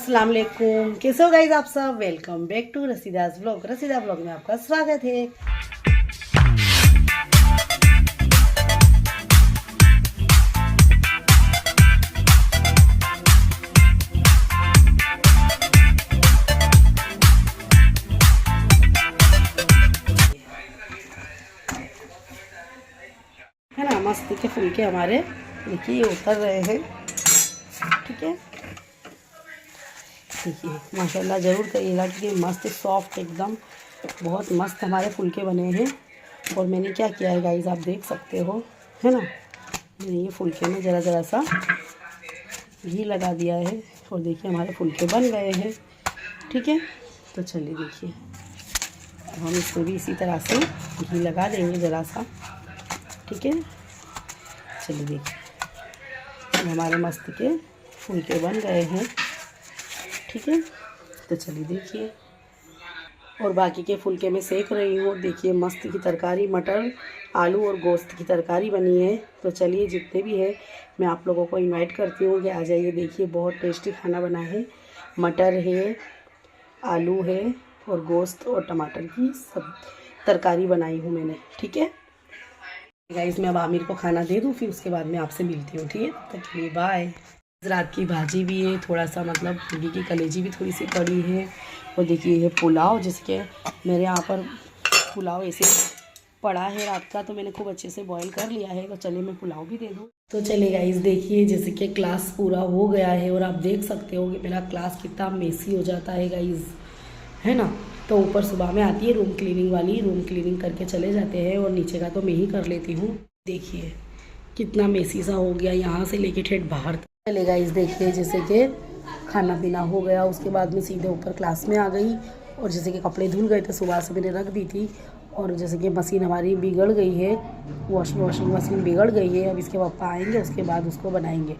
अस्सलाम वालेकुम, कैसे हो गाइज आप सब। Welcome back to Rasida's vlog. Rasida vlog में आपका स्वागत है। है ना, मस्त के फुलके हमारे देखिए उतर रहे हैं। ठीक है, देखिए माशाल्लाह ज़रूर करिएगा कि मस्त सॉफ्ट एकदम बहुत मस्त हमारे फुलके बने हैं। और मैंने क्या किया है गाइस, आप देख सकते हो, है ना। मैंने ये फुलके में ज़रा ज़रा सा घी लगा दिया है और देखिए हमारे फुलके बन गए हैं। ठीक है, तो चलिए देखिए अब हम इसको भी इसी तरह से घी लगा देंगे ज़रा सा। ठीक है, चलिए देखिए हमारे मस्त के फुलके बन गए हैं। ठीक है, तो चलिए देखिए, और बाकी के फुलके मैं सेक रही हूँ। देखिए मस्त की तरकारी, मटर आलू और गोश्त की तरकारी बनी है। तो चलिए जितने भी है मैं आप लोगों को इनवाइट करती हूँ कि आ जाइए। देखिए बहुत टेस्टी खाना बना है। मटर है, आलू है और गोश्त और टमाटर की सब तरकारी बनाई हूँ मैंने। ठीक है गाइस, मैं अब आमिर को खाना दे दूँ, फिर उसके बाद मैं आपसे मिलती हूँ। ठीक है, तो चलिए बाय। रात की भाजी भी है, थोड़ा सा मतलब मुर्गी की कलेजी भी थोड़ी सी पड़ी है। और देखिए ये पुलाव, जिसके मेरे यहाँ पर पुलाव ऐसे पड़ा है रात का, तो मैंने खूब अच्छे से बॉईल कर लिया है। तो चलिए मैं पुलाव भी दे दूँ। तो चलिए गाइस देखिए, जैसे कि क्लास पूरा हो गया है और आप देख सकते हो कि मेरा क्लास कितना मेसी हो जाता है गाइस, है ना। तो ऊपर सुबह में आती है रूम क्लीनिंग वाली, रूम क्लीनिंग करके चले जाते हैं और नीचे का तो मैं ही कर लेती हूँ। देखिए कितना मेसी सा हो गया, यहाँ से लेके ठेठ बाहर तक। चले गाइस देखिए, जैसे कि खाना पीना हो गया, उसके बाद में सीधे ऊपर क्लास में आ गई। और जैसे कि कपड़े धुल गए थे, सुबह से मैंने रख दी थी। और जैसे कि मशीन हमारी बिगड़ गई है, वॉशिंग मशीन बिगड़ गई है। अब इसके पापा आएंगे, उसके बाद उसको बनाएंगे।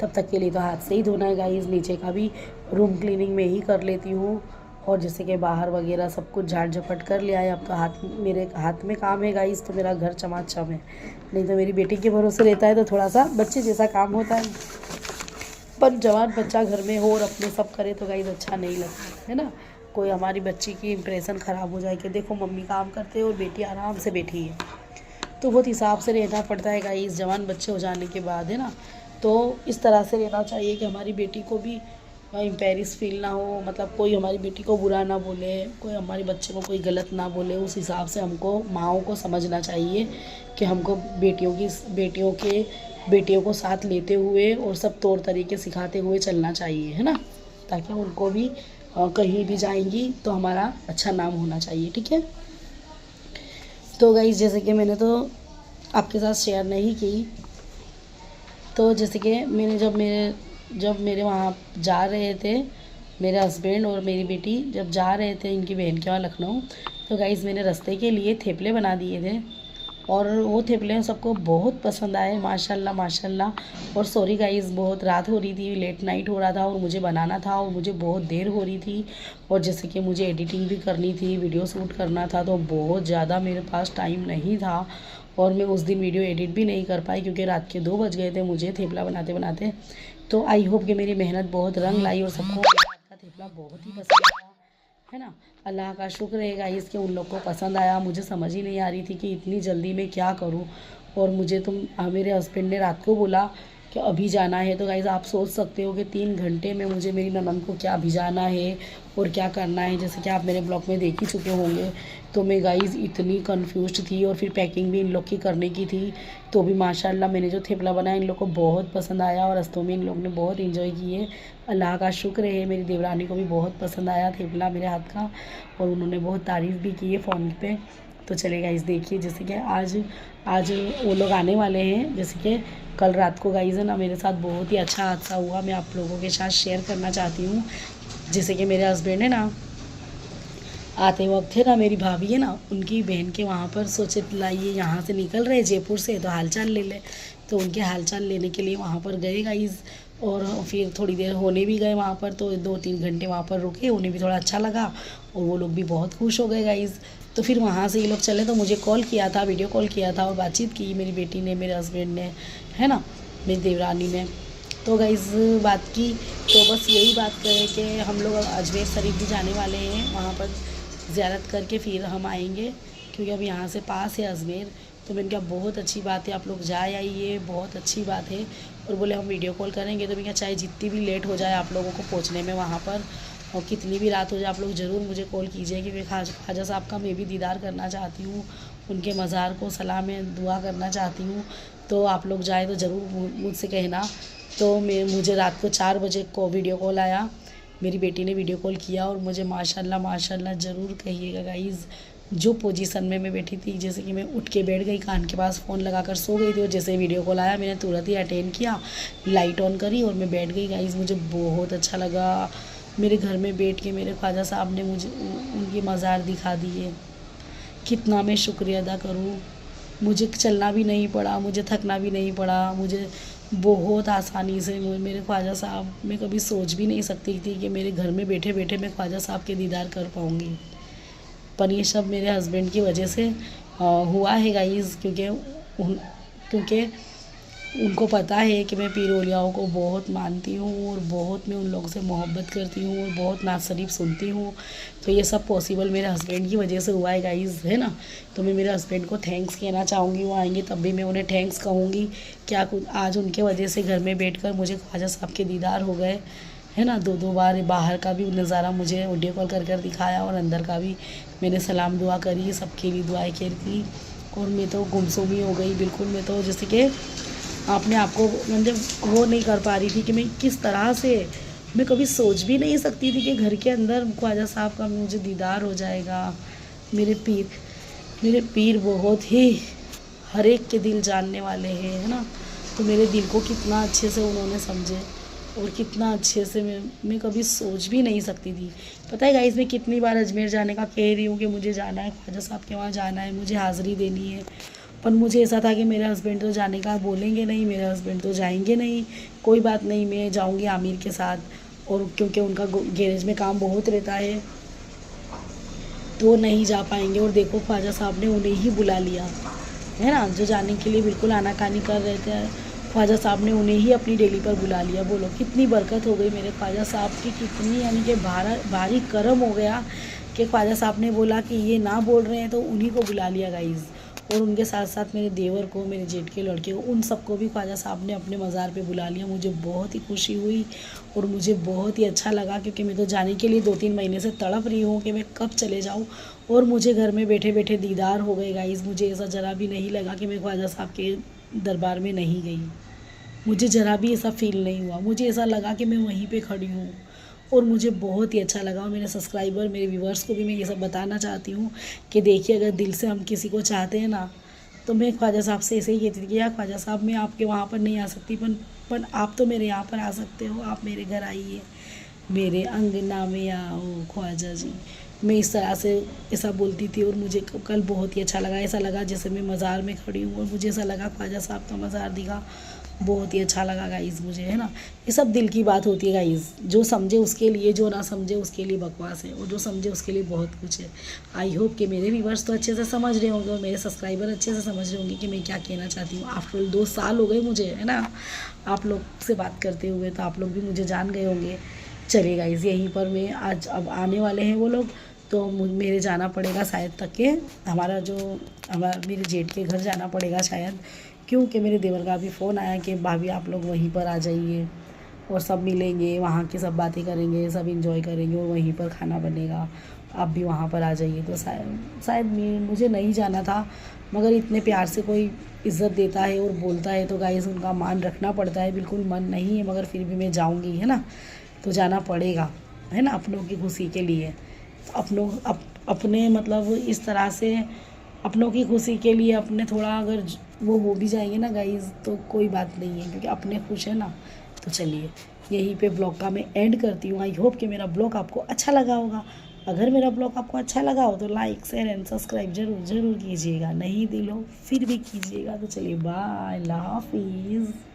तब तक के लिए तो हाथ से ही धोना है गाइस। नीचे का भी रूम क्लीनिंग में ही कर लेती हूँ। और जैसे कि बाहर वगैरह सब कुछ झाड़ झपट कर लिया है। अब तो मेरे हाथ में काम है गाइस, तो मेरा घर चमाचम है। नहीं तो मेरी बेटी के भरोसे रहता है तो थोड़ा सा बच्चे जैसा काम होता है, पर जवान बच्चा घर में हो और अपने सब करे तो गाइस अच्छा नहीं लगता है ना। कोई हमारी बच्ची की इम्प्रेशन ख़राब हो जाए कि देखो मम्मी काम करते हैं और बेटी आराम से बैठी है, तो बहुत हिसाब से रहना पड़ता है गाइस जवान बच्चे हो जाने के बाद, है ना। तो इस तरह से रहना चाहिए कि हमारी बेटी को भी एम्पैरिस फील ना हो, मतलब कोई हमारी बेटी को बुरा ना बोले, कोई हमारे बच्चे को कोई गलत ना बोले। उस हिसाब से हमको माँओं को समझना चाहिए कि हमको बेटियों को साथ लेते हुए और सब तौर तरीके सिखाते हुए चलना चाहिए, है ना, ताकि उनको भी कहीं भी जाएंगी तो हमारा अच्छा नाम होना चाहिए। ठीक है, तो गाइस जैसे कि मैंने तो आपके साथ शेयर नहीं की, तो जैसे कि मैंने जब मेरे वहाँ जा रहे थे, मेरे हस्बैंड और मेरी बेटी जब जा रहे थे इनकी बहन के वहाँ लखनऊ, तो गाइस मैंने रास्ते के लिए थेपले बना दिए थे। और वो थेपले सबको बहुत पसंद आए, माशाल्लाह माशाल्लाह। और सॉरी गाइस, बहुत रात हो रही थी, लेट नाइट हो रहा था और मुझे बनाना था और मुझे बहुत देर हो रही थी। और जैसे कि मुझे एडिटिंग भी करनी थी, वीडियो शूट करना था, तो बहुत ज़्यादा मेरे पास टाइम नहीं था। और मैं उस दिन वीडियो एडिट भी नहीं कर पाई क्योंकि रात के 2 बज गए थे मुझे थेपला बनाते बनाते। तो आई होप कि मेरी मेहनत बहुत रंग लाई और सबको मेरे हाथ का थेपला बहुत ही पसंद आया, है ना। अल्लाह का शुक्र है गाइस कि उन लोग को पसंद आया। मुझे समझ ही नहीं आ रही थी कि इतनी जल्दी में क्या करूं। और मुझे मेरे हस्बैंड ने रात को बोला कि अभी जाना है। तो गाइस आप सोच सकते हो कि 3 घंटे में मुझे मेरी ननद को क्या भिजाना है और क्या करना है, जैसे कि आप मेरे ब्लॉग में देख ही चुके होंगे। तो मैं गाइस इतनी कंफ्यूज्ड थी और फिर पैकिंग भी इन लोग की करने की थी। तो भी माशाल्लाह मैंने जो थेपला बनाया इन लोग को बहुत पसंद आया और रस्तों में इन लोग ने बहुत इंजॉय किए। अल्लाह का शुक्र है, मेरी देवरानी को भी बहुत पसंद आया थेपला मेरे हाथ का और उन्होंने बहुत तारीफ़ भी की है फ़ोन पे। तो चलेगा इस देखिए, जैसे कि आज वो लोग आने वाले हैं। जैसे कि कल रात को गाइस है ना मेरे साथ बहुत ही अच्छा हादसा हुआ, मैं आप लोगों के साथ शेयर करना चाहती हूँ। जैसे कि मेरे हस्बैंड है ना, आते वक्त है ना, मेरी भाभी है ना, उनकी बहन के वहाँ पर सोचे लाइए यहाँ से निकल रहे जयपुर से तो हालचाल ले ले। तो उनके हालचाल लेने के लिए वहाँ पर गए गाइस। और फिर थोड़ी देर होने भी गए वहाँ पर, तो 2-3 घंटे वहाँ पर रुके, उन्हें भी थोड़ा अच्छा लगा और वो लोग भी बहुत खुश हो गए गाइस। तो फिर वहाँ से ये लोग चले तो मुझे कॉल किया था, वीडियो कॉल किया था और बातचीत की मेरी बेटी ने, मेरे हस्बैंड ने, है ना, मेरी देवरानी ने। तो गाइस बात की तो बस यही बात करें कि हम लोग अजमेर शरीफ भी जाने वाले हैं, वहाँ पर ज़ियारत करके फिर हम आएंगे, क्योंकि अब यहाँ से पास है अजमेर। तो मैंने कहा बहुत अच्छी बात है, आप लोग जाए आइए, बहुत अच्छी बात है। और बोले हम वीडियो कॉल करेंगे, तो मैंने कहा चाहे जितनी भी लेट हो जाए आप लोगों को पहुँचने में वहाँ पर, और कितनी भी रात हो जाए, आप लोग ज़रूर मुझे कॉल कीजिए, कि मैं ख्वाजा साहब का मैं भी दीदार करना चाहती हूँ, उनके मज़ार को सलाम दुआ करना चाहती हूँ। तो आप लोग जाए तो ज़रूर मुझसे कहना। तो मुझे रात को 4 बजे को वीडियो कॉल आया, मेरी बेटी ने वीडियो कॉल किया, और मुझे माशाल्लाह माशाल्लाह ज़रूर कहिएगा गाइज़, जो पोजीशन में मैं बैठी थी, जैसे कि मैं उठ के बैठ गई, कान के पास फ़ोन लगाकर सो गई थी, और जैसे वीडियो कॉल आया मैंने तुरंत ही अटेंड किया, लाइट ऑन करी और मैं बैठ गई गाइज़। मुझे बहुत अच्छा लगा, मेरे घर में बैठ के मेरे ख्वाजा साहब ने मुझे उनकी मज़ार दिखा दिए। कितना मैं शुक्रिया अदा करूँ, मुझे चलना भी नहीं पड़ा, मुझे थकना भी नहीं पड़ा, मुझे बहुत आसानी से मेरे ख्वाजा साहब, मैं कभी सोच भी नहीं सकती थी कि मेरे घर में बैठे बैठे मैं ख्वाजा साहब के दीदार कर पाऊँगी। पर ये सब मेरे हस्बैंड की वजह से हुआ है गाइज़, क्योंकि उनको पता है कि मैं पीर औलियाओं को बहुत मानती हूँ, और बहुत मैं उन लोगों से मोहब्बत करती हूँ, और बहुत नात शरीफ सुनती हूँ। तो ये सब पॉसिबल मेरे हस्बैंड की वजह से हुआ है गाइज़, है ना। तो मैं मेरे हस्बैंड को थैंक्स कहना चाहूँगी, वो आएंगे तब भी मैं उन्हें थैंक्स कहूँगी। क्या कुछ आज उनके वजह से घर में बैठकर मुझे ख्वाजा साहब के दीदार हो गए, है ना। 2 बार बाहर का भी नज़ारा मुझे वीडियो कॉल कर दिखाया, और अंदर का भी मैंने सलाम दुआ करी, सबके लिए दुआएं खैर की। और मैं तो गुमसुम ही हो गई बिल्कुल, मैं तो जैसे कि अपने आप को मतलब वो नहीं कर पा रही थी कि मैं किस तरह से, मैं कभी सोच भी नहीं सकती थी कि घर के अंदर ख्वाजा साहब का मुझे दीदार हो जाएगा। मेरे पीर बहुत ही हर एक के दिल जानने वाले हैं, है ना। तो मेरे दिल को कितना अच्छे से उन्होंने समझे, और कितना अच्छे से मैं कभी सोच भी नहीं सकती थी। पता है गाइस, मैं कितनी बार अजमेर जाने का कह रही हूँ कि मुझे जाना है, ख्वाजा साहब के वहाँ जाना है, मुझे हाज़िरी देनी है। पर मुझे ऐसा था कि मेरे हस्बैंड तो जाने का बोलेंगे नहीं, मेरे हस्बैंड तो जाएंगे नहीं, कोई बात नहीं, मैं जाऊँगी आमिर के साथ। और क्योंकि उनका गैरेज में काम बहुत रहता है, तो नहीं जा पाएंगे। और देखो ख्वाजा साहब ने उन्हें ही बुला लिया, है ना, जो जाने के लिए बिल्कुल आनाकानी कर रहे थे, ख्वाजा साहब ने उन्हें ही अपनी डेली पर बुला लिया। बोलो कितनी बरकत हो गई मेरे ख्वाजा साहब की, कितनी यानी कि भारी करम हो गया कि ख्वाजा साहब ने बोला कि ये ना बोल रहे हैं तो उन्हीं को बुला लिया गाइज़। और उनके साथ साथ मेरे देवर को, मेरे जेठ के लड़के को, उन सबको भी ख्वाजा साहब ने अपने मज़ार पे बुला लिया। मुझे बहुत ही खुशी हुई, और मुझे बहुत ही अच्छा लगा, क्योंकि मैं तो जाने के लिए 2-3 महीने से तड़प रही हूँ कि मैं कब चले जाऊँ, और मुझे घर में बैठे बैठे दीदार हो गए गाइज़। मुझे ऐसा ज़रा भी नहीं लगा कि मैं ख्वाजा साहब के दरबार में नहीं गई, मुझे ज़रा भी ऐसा फ़ील नहीं हुआ। मुझे ऐसा लगा कि मैं वहीं पे खड़ी हूँ, और मुझे बहुत ही अच्छा लगा। और मेरे सब्सक्राइबर, मेरे व्यूवर्स को भी मैं ये सब बताना चाहती हूँ कि देखिए, अगर दिल से हम किसी को चाहते हैं ना, तो मैं ख्वाजा साहब से ऐसे ही कहती थी कि यार ख्वाजा साहब, मैं आपके वहाँ पर नहीं आ सकती, पर आप तो मेरे यहाँ पर आ सकते हो, आप मेरे घर आइए, मेरे अंगना में आओ ख्वाजा जी। मैं इस तरह से ऐसा बोलती थी, और मुझे कल बहुत ही अच्छा लगा। ऐसा लगा जैसे मैं मज़ार में खड़ी हूँ, और मुझे ऐसा लगा ख्वाजा साहब का मज़ार दिखा, बहुत ही अच्छा लगा गाइज़ मुझे, है ना। ये सब दिल की बात होती है गाइज़, जो समझे उसके लिए, जो ना समझे उसके लिए बकवास है, और जो समझे उसके लिए बहुत कुछ है। आई होप कि मेरे व्यूवर्स तो अच्छे से समझ रहे होंगे, और मेरे सब्सक्राइबर अच्छे से समझ रहे होंगे कि मैं क्या कहना चाहती हूँ। आफ्टर ऑल 2 साल हो गए मुझे, है ना, आप लोग से बात करते हुए, तो आप लोग भी मुझे जान गए होंगे। चलिए गाइज़, यहीं पर मैं आज अब आने वाले हैं वो लोग, तो मेरे जाना पड़ेगा शायद तक के मेरे जेठ के घर जाना पड़ेगा शायद, क्योंकि मेरे देवर का भी फ़ोन आया कि भाभी आप लोग वहीं पर आ जाइए, और सब मिलेंगे, वहाँ की सब बातें करेंगे, सब इंजॉय करेंगे, और वहीं पर खाना बनेगा, आप भी वहाँ पर आ जाइए। तो शायद मुझे नहीं जाना था, मगर इतने प्यार से कोई इज़्ज़त देता है और बोलता है, तो गाइस उनका मान रखना पड़ता है। बिल्कुल मन नहीं है, मगर फिर भी मैं जाऊँगी, है ना, तो जाना पड़ेगा, है ना, अपनों की खुशी के लिए। अपने मतलब इस तरह से अपनों की खुशी के लिए अपने थोड़ा अगर वो हो भी जाएंगे ना गाइज़, तो कोई बात नहीं है, क्योंकि अपने खुश है ना। तो चलिए, यहीं पे ब्लॉग का मैं एंड करती हूँ। आई होप कि मेरा ब्लॉग आपको अच्छा लगा होगा। अगर मेरा ब्लॉग आपको अच्छा लगा हो तो लाइक, शेयर एंड सब्सक्राइब ज़रूर कीजिएगा। नहीं दिल हो फिर भी कीजिएगा। तो चलिए, बाय, अल्लाह हाफिज़।